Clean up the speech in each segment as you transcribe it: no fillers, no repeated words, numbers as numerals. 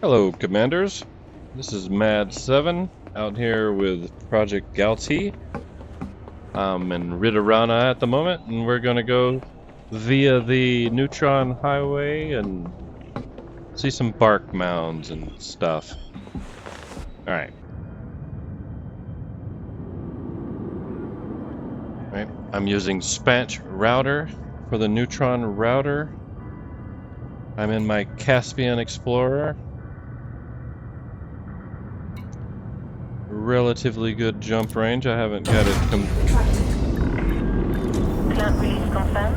Hello, Commanders. This is Mad7 out here with Project Galactic. I'm in Ridorana at the moment, and we're gonna go via the Neutron Highway and see some Bark Mounds and stuff. Alright. Right. I'm using Spanch router for the Neutron router. I'm in my Caspian Explorer. Relatively good jump range. I haven't got it Clamp release confirmed.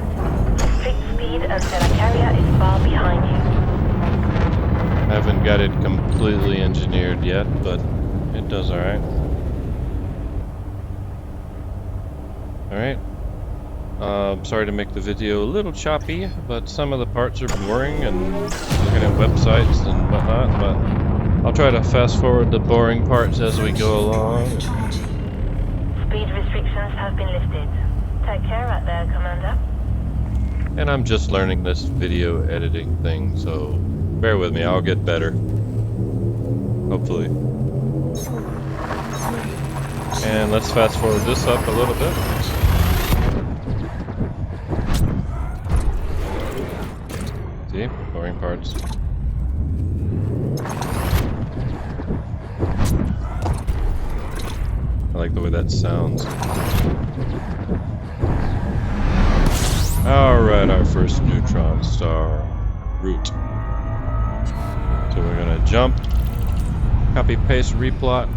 Strict speed until a carrier is far behind you. haven't got it completely engineered yet, but it does alright. Alright. Sorry to make the video a little choppy, but some of the parts are boring and looking at websites and whatnot, but I'll try to fast forward the boring parts as we go along. Speed restrictions have been lifted. Take care out there, Commander. And I'm just learning this video editing thing, so bear with me, I'll get better. Hopefully. And let's fast forward this up a little bit. See? Boring parts. I like the way that sounds. Alright, our first neutron star route. So we're gonna jump, copy paste replot,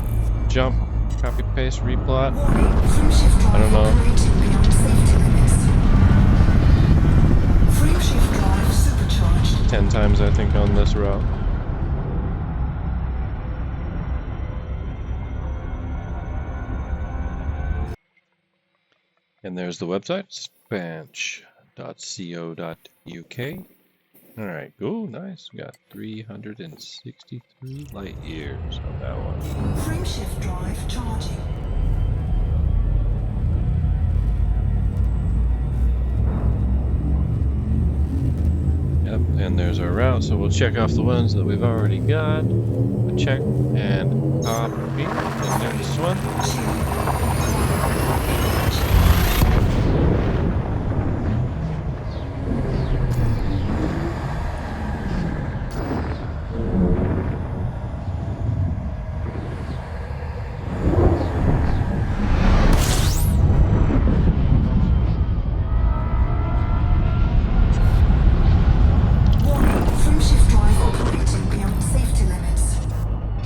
jump, copy paste replot. I don't know. 10 times I think on this route. And there's the website, spanch.co.uk. Alright, cool, nice. We got 363 light years on that one. Frameshift drive charging. Yep, and there's our route, so we'll check off the ones that we've already got. Check and copy the next one.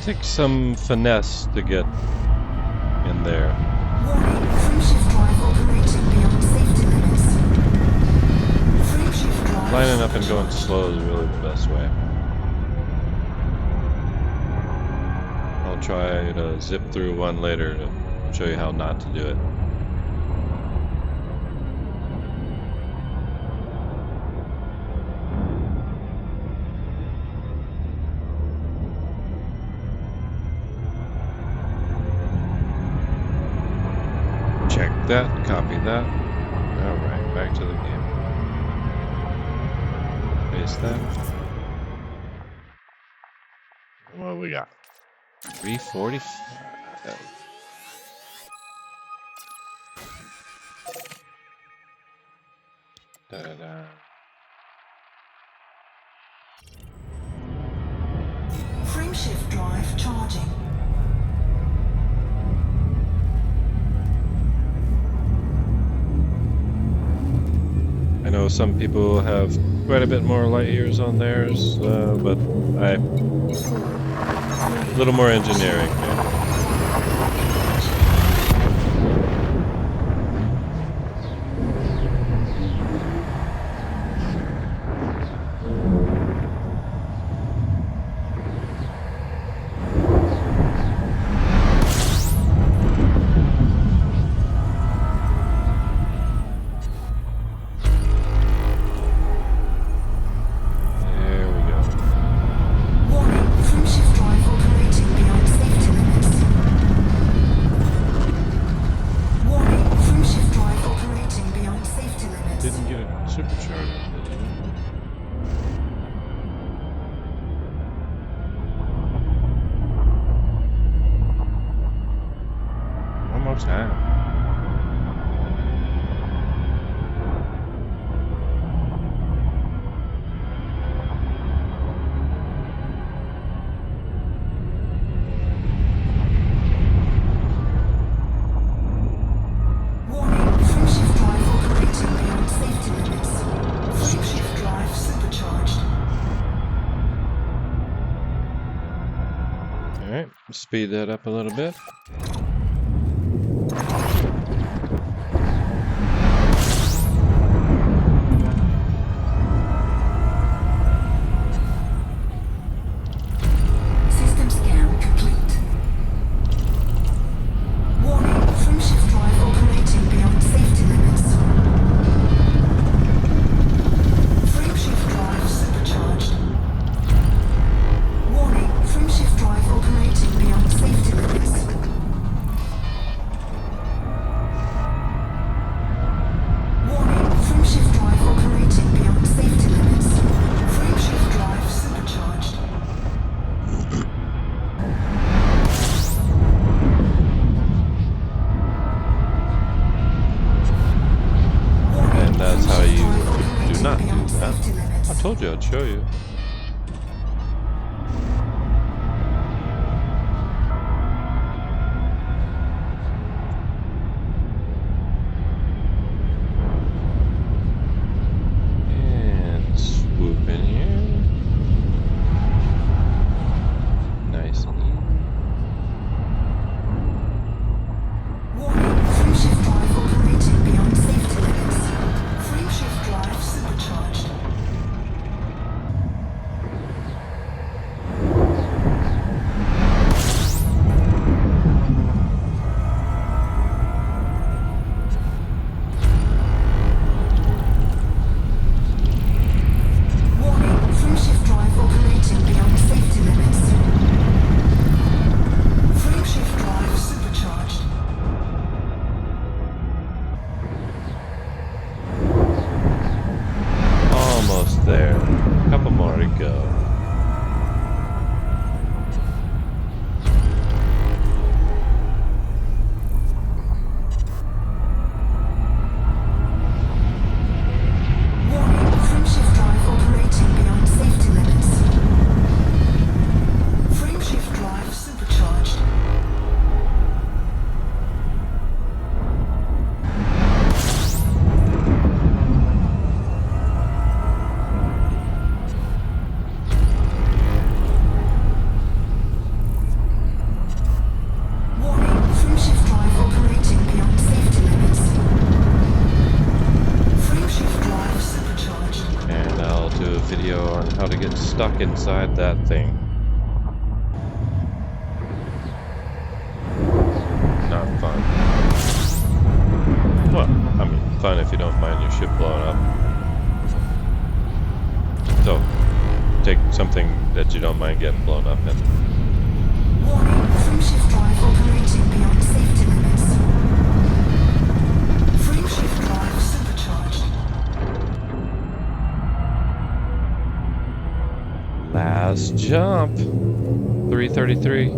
Takes some finesse to get in there. Lining up and going slow is really the best way. I'll try to zip through one later to show you how not to do it. Check that, copy that. Alright, back to the game. Paste that. What do we got? 345. Da-da-da. Frameshift drive charging. I know some people have quite a bit more light years on theirs, but a little more engineering. Maybe. Warning, frameshift drive operating beyond safety limits. Speed that up a little bit. System scan complete. Warning, frameshift drive operating beyond safety limits. Frameshift drive supercharged. Warning, frameshift drive operating beyond safety limits. Warning, frameshift drive operating beyond safety limits. Frameshift drive supercharged. And that's how you do not do that. I told you I'd show you. And swoop in here. Nice and easy. Warning, frameshift drive operating beyond safety limits. Frameshift drive supercharged. Warning, frameshift drive operating beyond safety limits. Frameshift drive supercharged. Almost there. A couple more to go. Warning, frameshift drive operating beyond safety limits. Frameshift drive supercharged. Warning, frameshift drive operating beyond safety limits. Frameshift drive supercharged. And I'll do a video on how to get stuck inside that thing. Not fun. Well, I mean, fun if you don't mind your ship blowing up. So, take something that you don't mind getting blown up in. Warning, frameshift drive operating beyond safety limits. Frameshift drive supercharged. Last jump. 333. 3,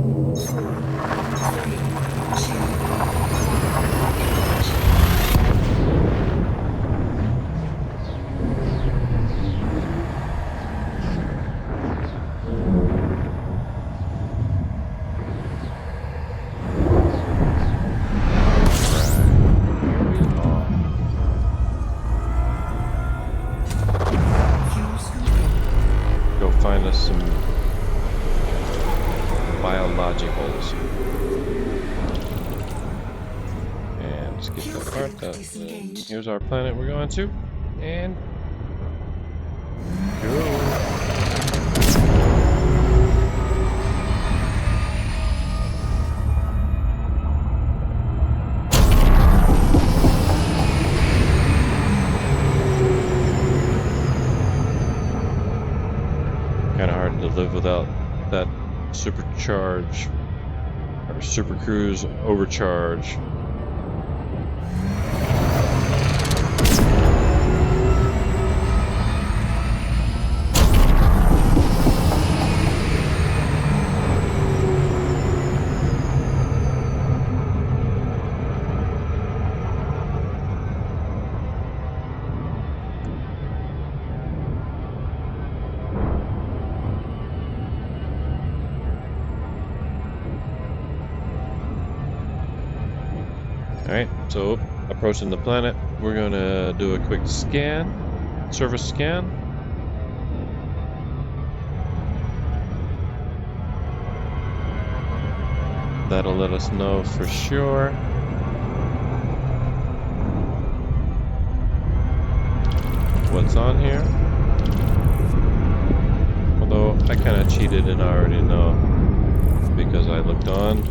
fuel scoop. Go find us some biologicals. And let's get that part. Here's our planet we're going to. And go. Kind of hard to live without that supercharge or super cruise overcharge. Alright, so approaching the planet, we're gonna do a quick scan, surface scan. That'll let us know for sure. What's on here? Although I kind of cheated and I already know because I looked on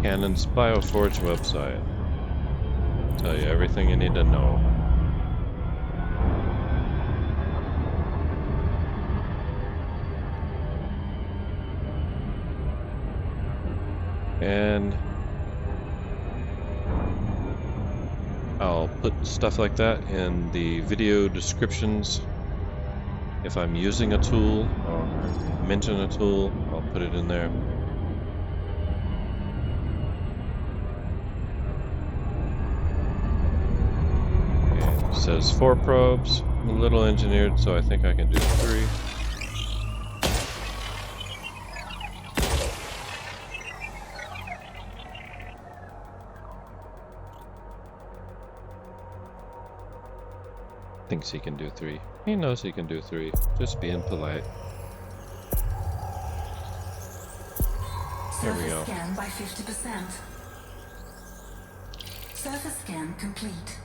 Canon's Bioforge website. Tell you everything you need to know. And I'll put stuff like that in the video descriptions. If I'm using a tool or mention a tool, I'll put it in there. And it says 4 probes. I'm a little engineered, so I think I can do 3. Thinks he can do 3. He knows he can do 3. Just being polite. Here we go. Surface scan by 50%. Surface scan complete.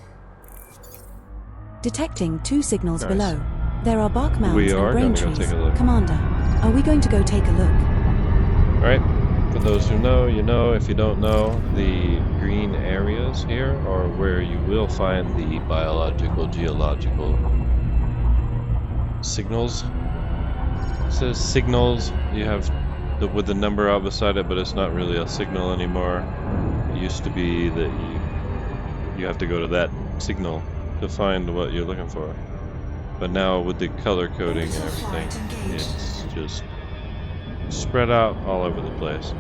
Detecting 2 signals Nice. below. There are bark mounds We and are brain gonna go trees. take a look. Commander, are we going to go take a look? Alright, for those who know, you know. If you don't know, the green areas here are where you will find the biological, geological signals. It says signals. You have with the number out beside it, but it's not really a signal anymore. It used to be that you have to go to that signal to find what you're looking for. But now with the color coding and everything, it's just spread out all over the place.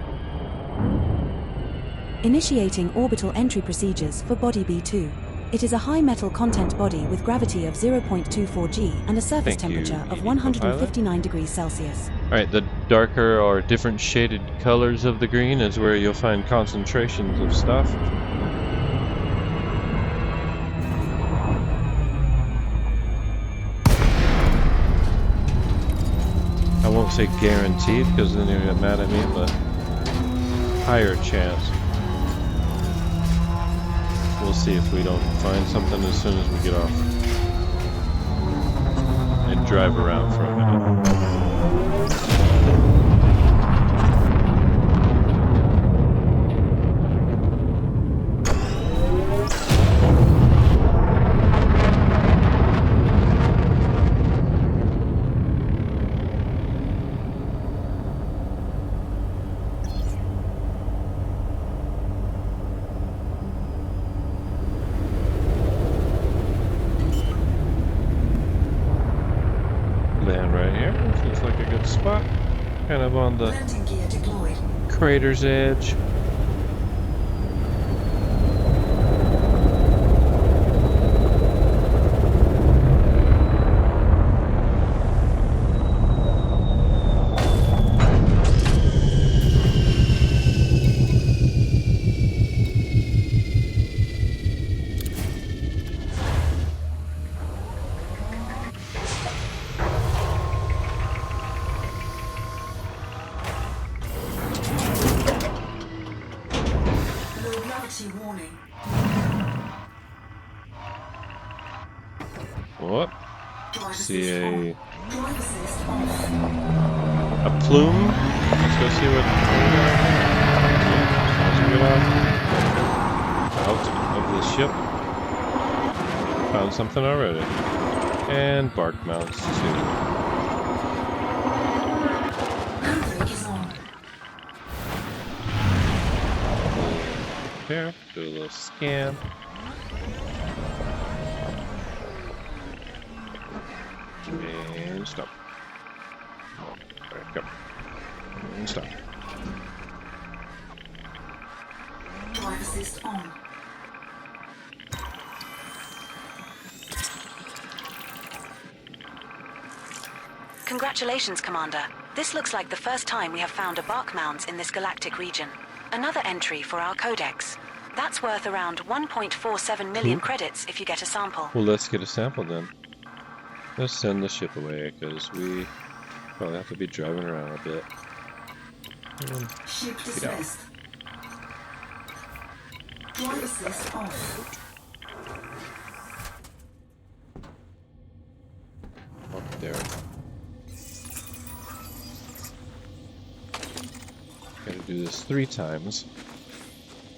Initiating orbital entry procedures for body B2. It is a high metal content body with gravity of 0.24 G and a surface Thank you, temperature of ED 159 degrees Celsius. Alright, the darker or different shaded colors of the green is where you'll find concentrations of stuff. I won't say guaranteed because then you'll get mad at me, but higher chance. We'll see if we don't find something as soon as we get off and drive around for a minute. Land right here. Seems like a good spot. Kind of on the Landing gear deployed. crater's edge. Low gravity warning. Whoop. Drive See assist a on. Drive assist off. a plume. Let's go see what we got. Yeah, as we get out of the ship. Found something already. And Bark Mounds too. Handbrake is on. Here, do a little scan. And stop. Alright, go. And stop. Drive assist on. Congratulations, Commander. This looks like the first time we have found a Bark Mounds in this galactic region. Another entry for our codex. That's worth around 1.47 million Cool. credits if you get a sample. Well, let's get a sample then. Let's send the ship away because we probably have to be driving around a bit. Ship Get out. dismissed. Drive assist off. Up there. Gotta do this 3 times.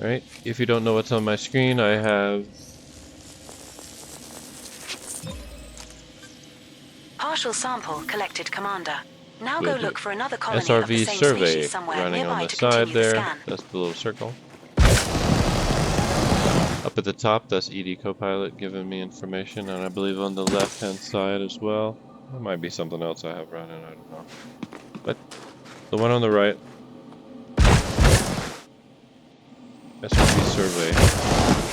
Alright, if you don't know what's on my screen, I have Partial sample collected, Commander. Now go Good. look for another colony of the SRV same survey species somewhere running on nearby the to side continue the there. scan. That's the little circle. Up at the top, that's ED Copilot giving me information, and I believe on the left-hand side as well. There might be something else I have running, I don't know. But the one on the right, SRV survey.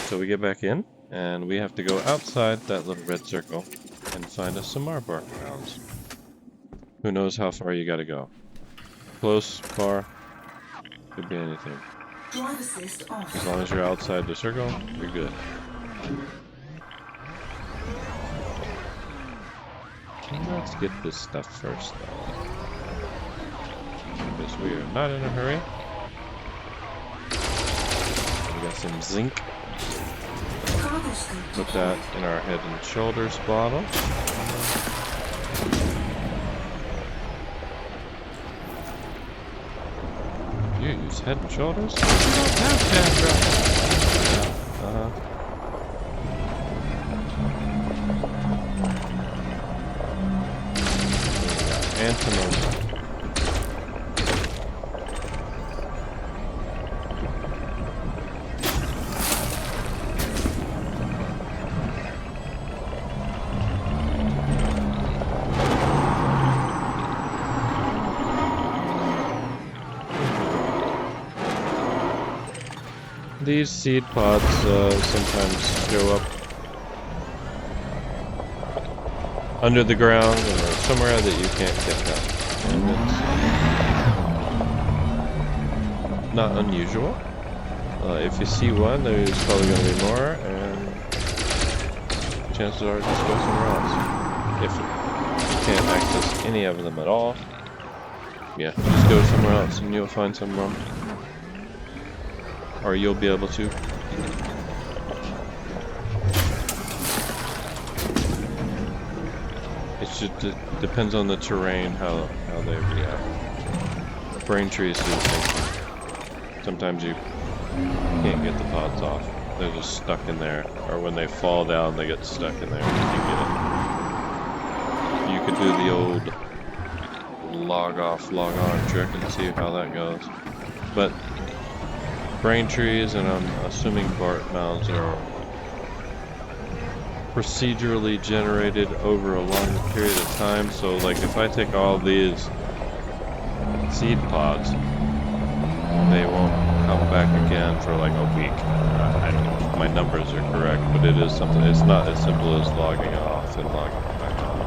So we get back in, and we have to go outside that little red circle and find us some more Bark Mounds. Who knows how far you gotta go? Close, far, could be anything. Drive assist off. As long as you're outside the circle, you're good. Let's get this stuff first, though. Because we are not in a hurry. We got some zinc. Cargo scope Put that in our head and shoulders bottle. You use head and shoulders? You don't have Chandra. Antimony. These seed pods sometimes show up under the ground or somewhere that you can't get them. And it's not unusual. If you see one, there's probably going to be more, and chances are just go somewhere else. If you can't access any of them at all, yeah, just go somewhere else and you'll find some more. Or you'll be able to. It just depends on the terrain, how they react. Brain trees do the same thing. Sometimes you can't get the pods off. They're just stuck in there. Or when they fall down, they get stuck in there. You get it. You could do the old log off, log on trick and see how that goes. But brain trees, and I'm assuming Bark Mounds are procedurally generated over a long period of time. So like if I take all these seed pods, they won't come back again for like a week. I don't know if my numbers are correct, but it is something. It's not as simple as logging off and logging back on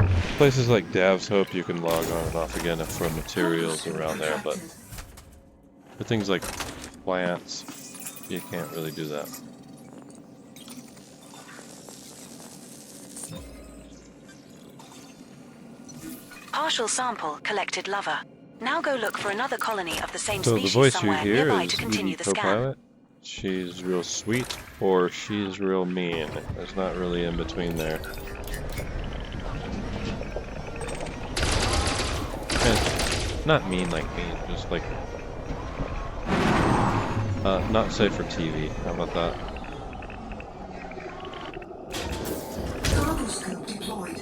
again. Places like Dav's Hope, you can log on and off again for materials around there, but for things like plants, you can't really do that. Partial sample collected, Lover. Now go look for another colony of the same So the species voice you somewhere hear nearby is to continue ED the scan. Copilot. She's real sweet, or she's real mean. There's not really in between there. Not mean like mean, just like not safe for TV. How about that? Cargo scope deployed.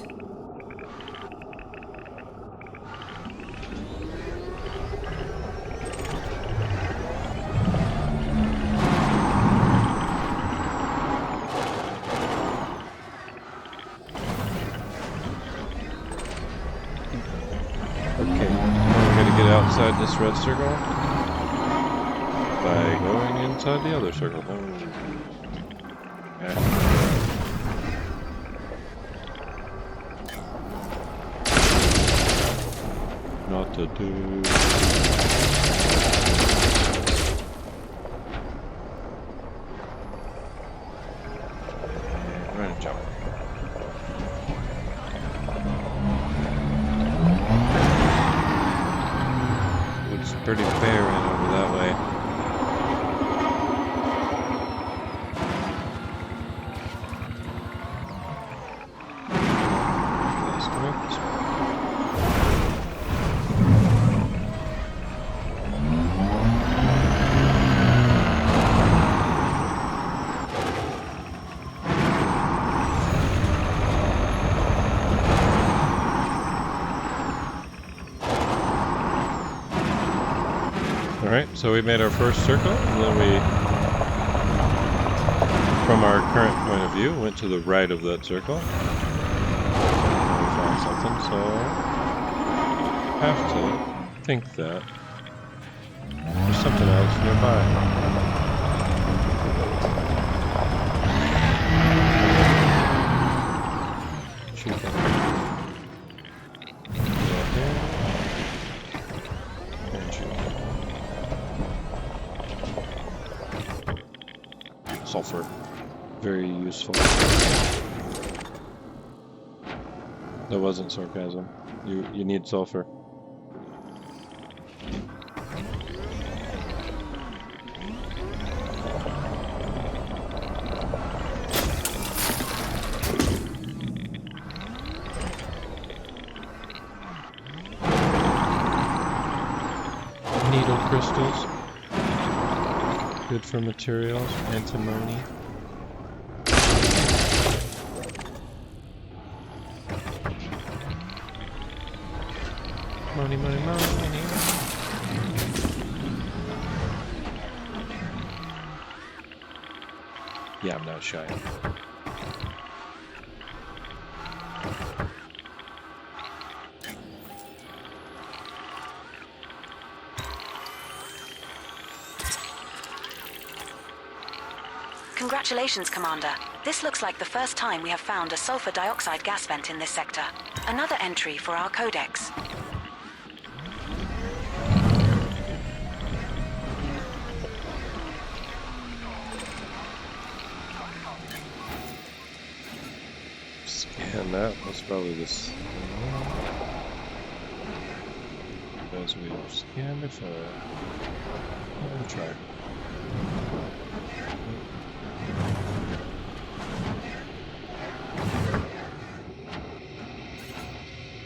Okay, we're gonna get outside this red circle by going inside the other circle. Yeah. Not to do. We're gonna jump. pretty barren over that way. Let's go this way. Alright, so we made our first circle, and then we, from our current point of view, went to the right of that circle. And we found something, so I have to think that there's something else nearby. Shoot that. Right there. And shoot. Sulfur. Very useful. That wasn't sarcasm. You need sulfur. Needle crystals. Good for materials. Antimony. Money, money, money. Yeah, I'm not shy. Congratulations, Commander. This looks like the first time we have found a sulfur dioxide gas vent in this sector. Another entry for our codex. Scan that. That's probably this. As we have scanned before. We'll try.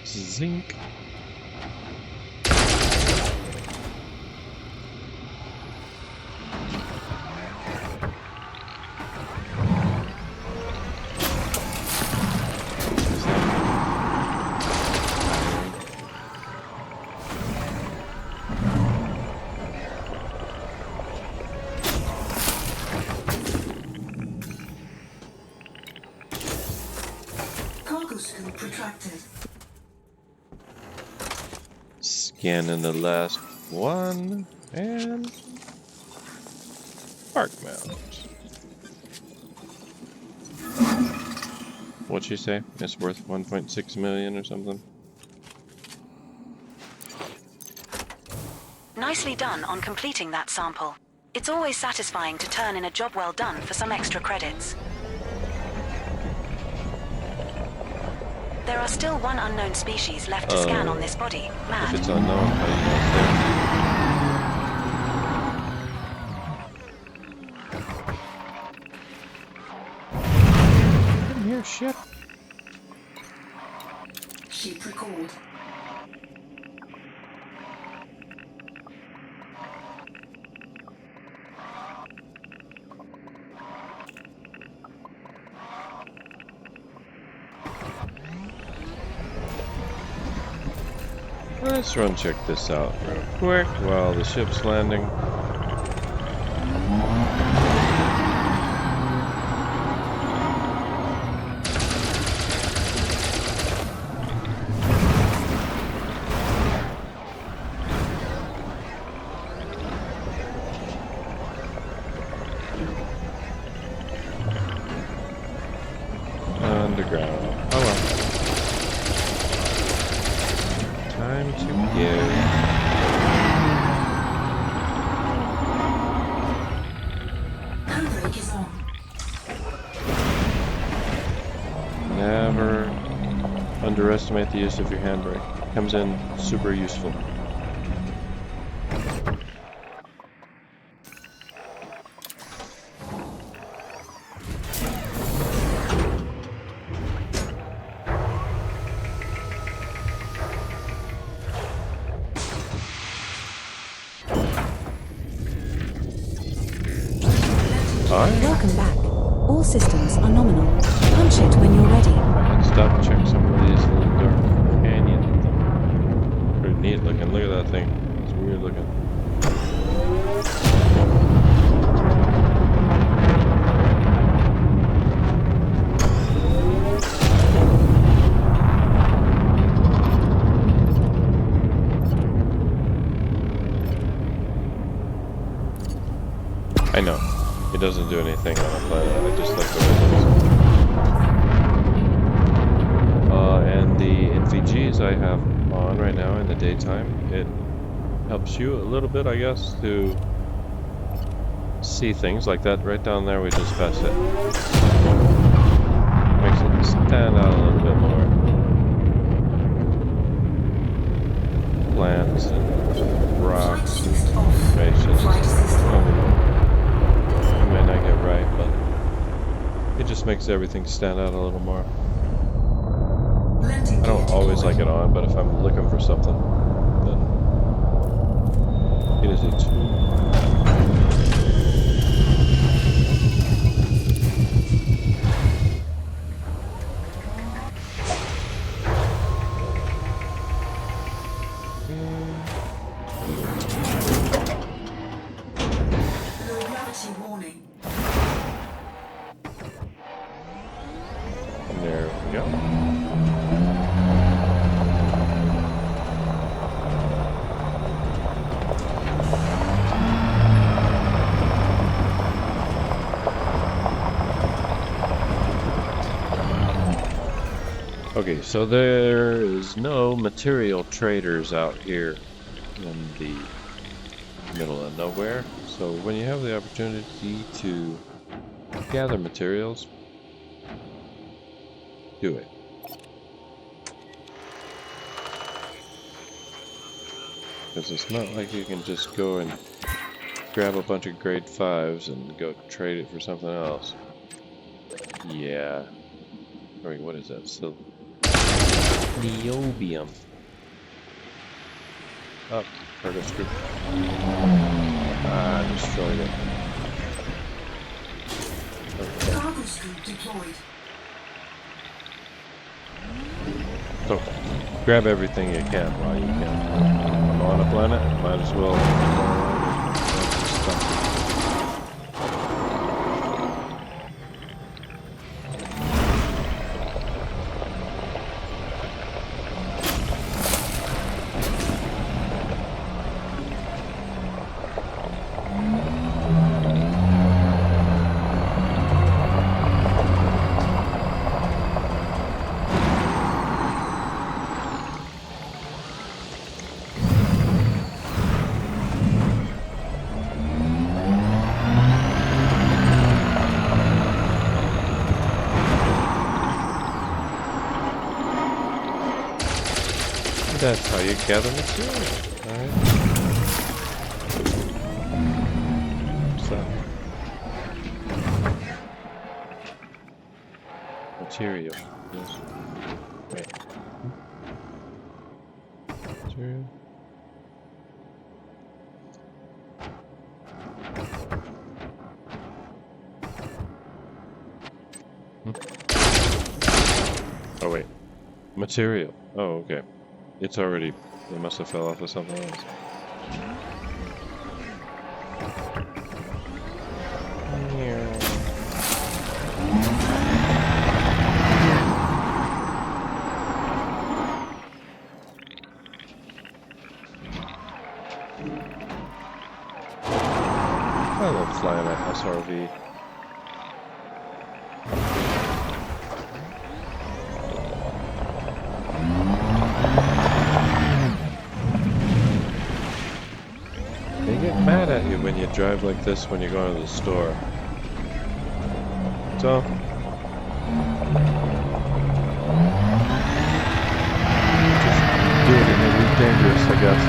Zinc. Cargo scoop retracted. Scanning the last one, and Bark Mounds. What'd she say? It's worth 1.6 million or something? Nicely done on completing that sample. It's always satisfying to turn in a job well done for some extra credits. There are still one unknown species left to scan on this body. If it's Mad. unknown, how do you know it's there? Come here, ship. Sheep recalled. Let's run check this out real quick while the ship's landing. Underground. Oh well. Time to give. Handbrake is on. Never underestimate the use of your handbrake. Comes in super useful. fine. Welcome back. All systems are nominal. Punch it when you're ready. I had to stop and check some of these little dark canyon things. Pretty neat looking. Look at that thing. It's weird looking. I know. It doesn't do anything on a planet. I just like the way it looks. And the NVGs I have on right now in the daytime, it helps you a little bit, I guess, to see things like that right down there. We just passed it. Makes it stand out a little bit more. Plants and rocks and formations. I might not get right, but it just makes everything stand out a little more. I don't always like it on, but if I'm looking for something, then it is a tool. Low gravity warning. And there we go. Okay, so there is no material traders out here in the middle of nowhere. So when you have the opportunity to gather materials, do it. Because it's not like you can just go and grab a bunch of grade 5s and go trade it for something else. Yeah. Wait, what is that? So niobium. Oh, cargo scoop. Ah, I destroyed it. Okay. Cargo scoop deployed. So, grab everything you can while you can. I'm on a planet, might as well grab some stuff. That's how you gather material. Alright. What's that? Material. Yes. Wait. Material. Oh wait. Material. Oh, okay. It's already, it must have fell off of something else. I love flying an SRV. They get mad at you when you drive like this when you're going to the store. So, just do it and it'll be dangerous, I guess.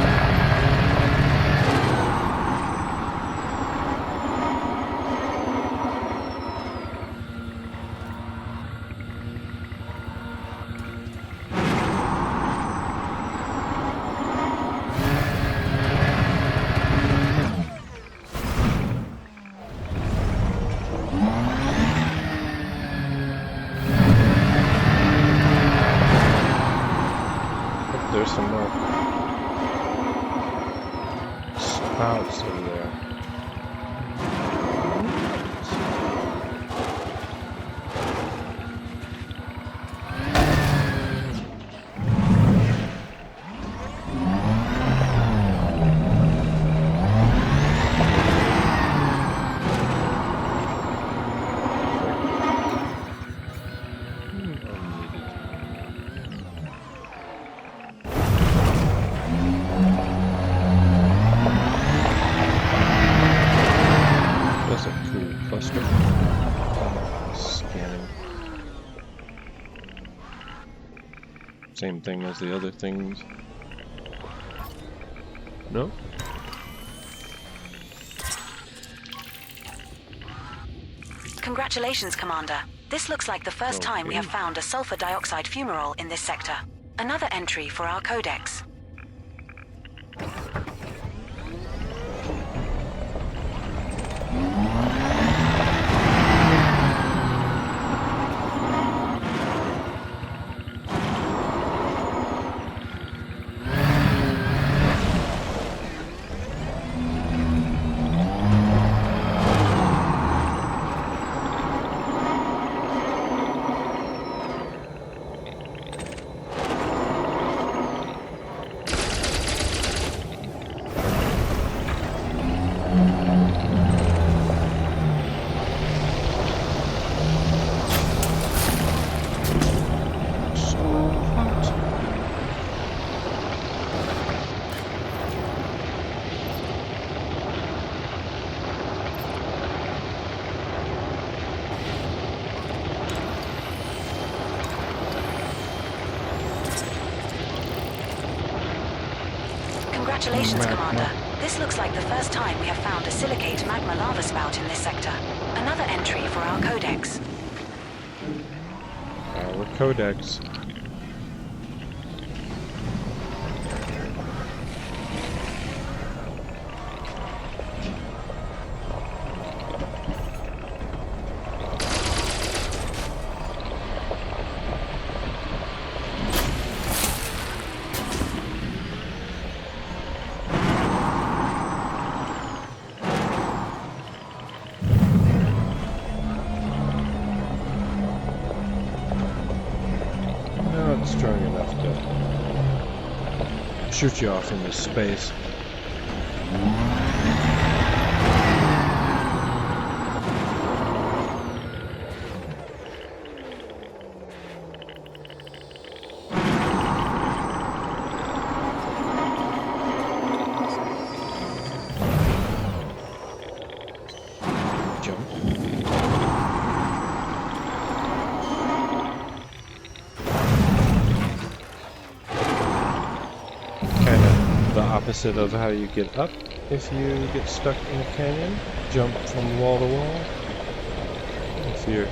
some more spouts over there. That's a cool cluster. Scanning. Same thing as the other things. No? Congratulations, Commander. This looks like the first time we have found a sulfur dioxide fumarole in this sector. Another entry for our codex. Congratulations, Commander. This looks like the first time we have found a silicate magma lava spout in this sector. Another entry for our codex. Our codex. Not strong enough to shoot you off into space. Jump. The opposite of how you get up if you get stuck in a canyon. Jump from wall to wall. If you're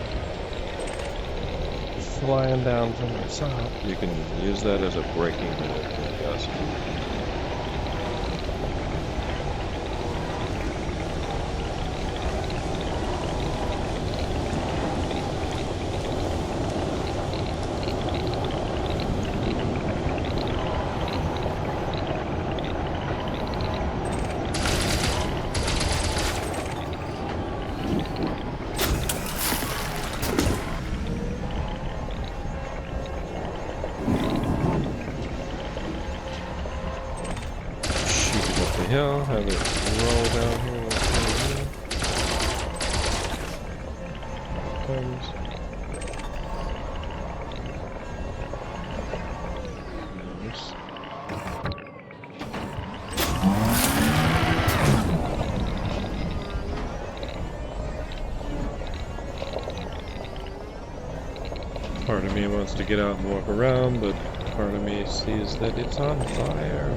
flying down from the top, you can use that as a braking move, yes. Hill, have it roll down here. Comes. Nice. Part of me wants to get out and walk around, but part of me sees that it's on fire.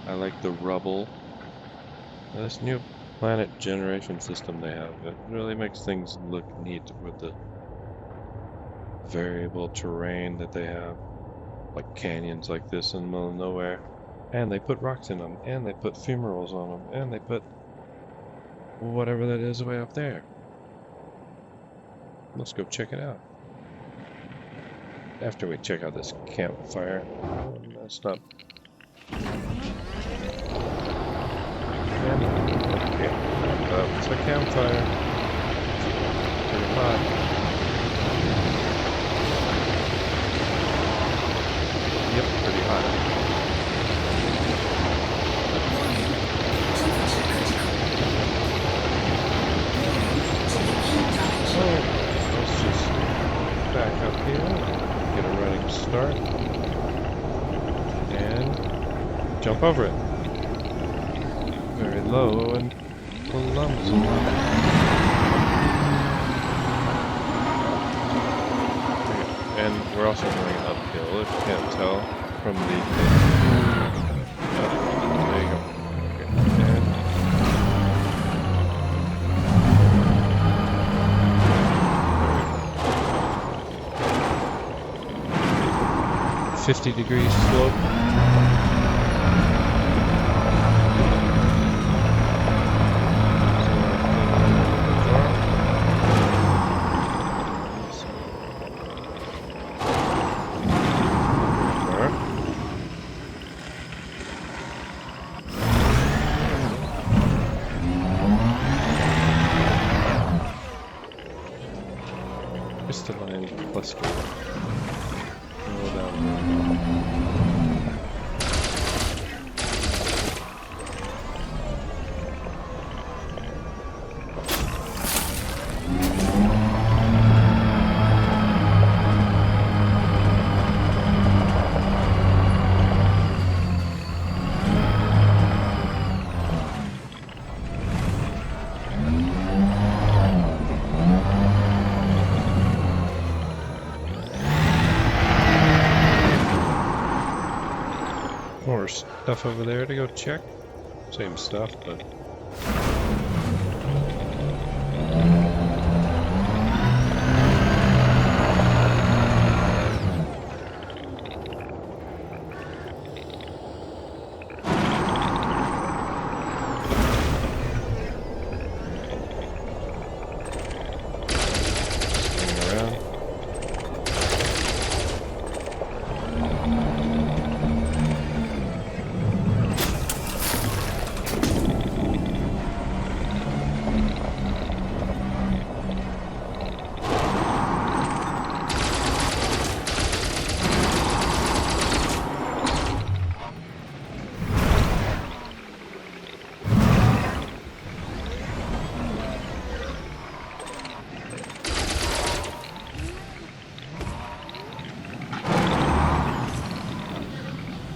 I like the rubble. That's new. planet generation system they have. It really makes things look neat with the variable terrain that they have, like canyons like this in the middle of nowhere. And they put rocks in them, and they put fumaroles on them, and they put whatever that is way up there. Let's go check it out. After we check out this campfire. Oh, that's not... Okay. Oh, it's a campfire. Pretty hot. Yep, pretty hot. Oh, let's just back up here, get a running start, and jump over it. Very low and clumsy. And we're also going uphill, if you can't tell from the... there you go. Okay. And 50-degree slope. Crystalline cluster. Go down there. More stuff over there to go check. Same stuff, but... Swing around.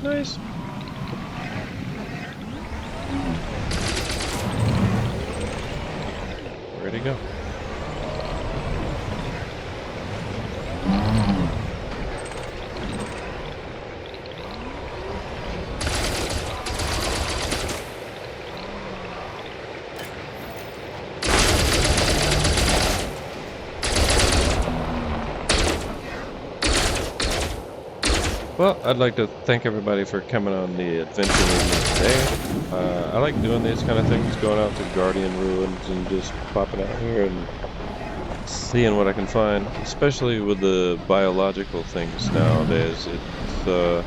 Nice. Where'd he go? Well, I'd like to thank everybody for coming on the adventure with me today. I like doing these kind of things, going out to Guardian Ruins and just popping out here and seeing what I can find, especially with the biological things nowadays. It's, you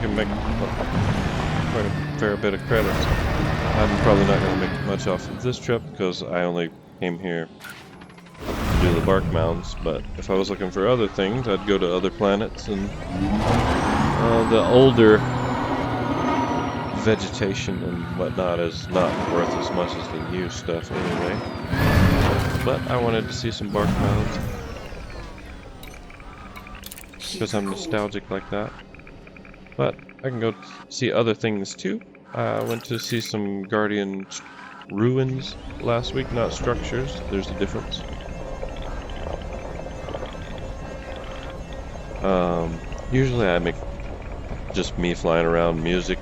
can make quite a fair bit of credits. I'm probably not going to make much off of this trip because I only came here to do the Bark Mounds, but if I was looking for other things, I'd go to other planets and the older vegetation and whatnot is not worth as much as the new stuff anyway. But I wanted to see some Bark Mounds because I'm nostalgic like that. But I can go see other things too. I went to see some Guardian ruins last week, not structures. There's a difference. Usually I make just me flying around music.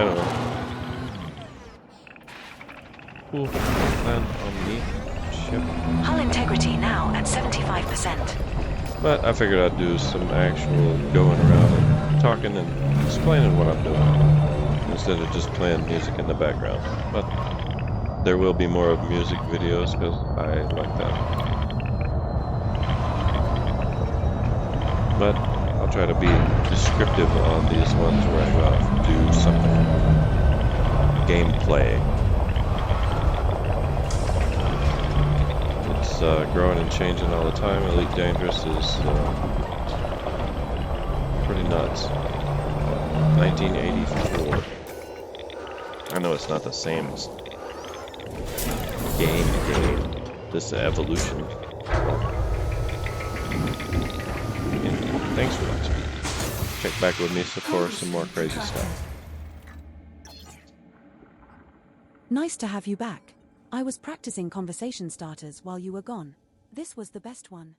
don't know. Cool. Land on the ship. Hull integrity now at 75%. But I figured I'd do some actual going around and talking and explaining what I'm doing instead of just playing music in the background. But there will be more of music videos because I like that. But I'll try to be descriptive on these ones where I go out and do something. Gameplay. It's growing and changing all the time. Elite Dangerous is pretty nuts. 1984. I know it's not the same as game. This is evolution. And thanks for watching. Check back with me for some more crazy stuff. Nice to have you back. I was practicing conversation starters while you were gone. This was the best one.